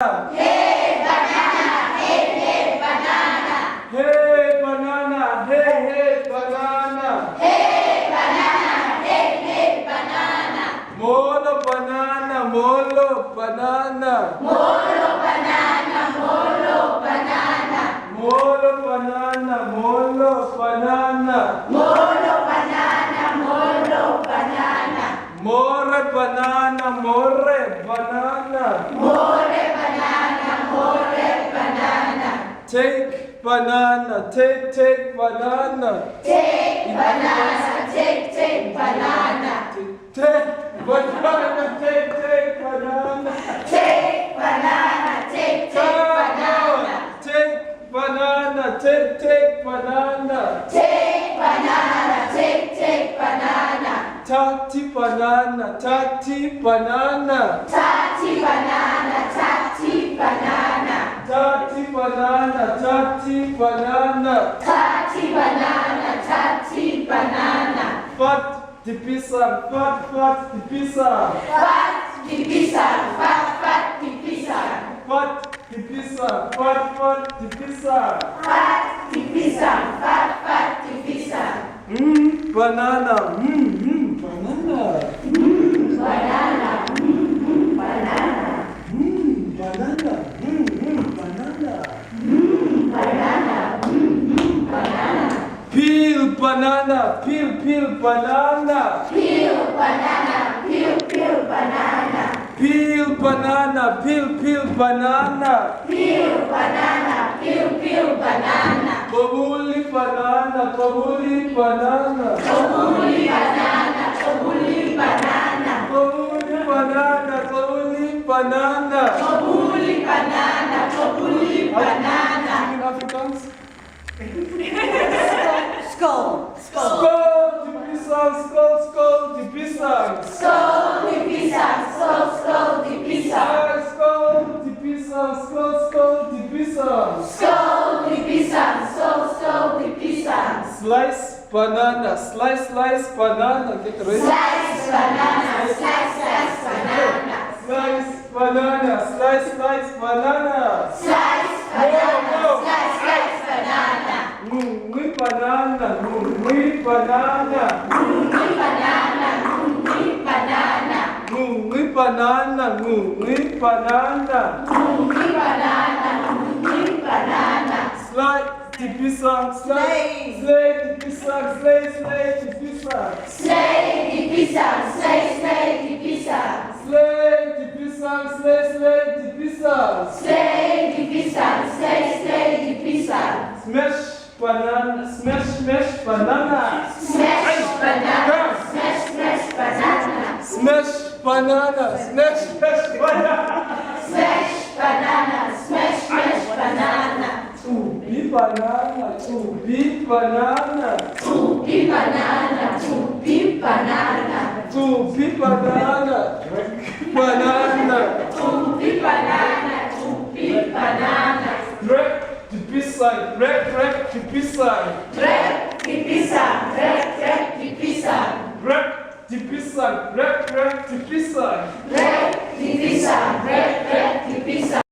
Hey banana, hey banana. Hey banana, hey banana. Hey banana, hey banana. Molo banana, molo banana. Molo banana, molo banana. Molo banana, molo banana. Molo banana, molo banana. More banana, more banana. More banana, more banana. Take banana, take banana. Take banana, take banana. Take banana, take banana. Take banana, take banana. Take banana, take banana. Take banana, take banana. Tati banana, tati banana. Tati banana, tati banana. Tati banana, tati banana. Tati banana, tati banana. Fat di pisang, fat di pisang. Fat di pisang, fat di pisang. Fat di pisang, fat di pisang. Fat di pisang, fat di pisang. Banana, banana. Banana, banana. Banana, banana. Banana, banana. Peel banana, peel banana. Peel banana, peel banana. Peel banana, peel banana. Peel banana, peel banana. Kabuli banana, kabuli banana. Kabuli banana, kabuli banana. Kabuli banana, kabuli banana. Kabuli banana, kabuli banana. In Afrikaans? Skull, Skål di pisang, skål di pisang. Skull di pisang, skull di pisang. Skål di pisang, skål di pisang. Skull di pisang, skull di pisang. Slice banana, slice banana. Get ready. Slice banana, slice banana. Slice banana, slice banana. Slice banana, slice banana. Ngui banana, ngui banana. Ngui banana, ngui banana. Ngui banana, ngui banana. Ngui banana, ngui banana. Slide di pisang, slide di pisang, slide di pisang. Slay di pisang, slay di pisang. Slide di pisang, slide di pisang. Slay di pisang, slay di pisang. Smash banana, smash banana. Smash banana, smash banana. Smash banana, smash banana. Smash banana, smash banana. Ubi banana, ubi banana. Tubi banana, tubi banana. Ubi banana, banana. Tubi banana, tubi banana. Drag di pisang, drag di pisang. Drag di pisang, drag di pisang. Drag di pisang, drag di pisang. Drag di pisang, drag di pisang.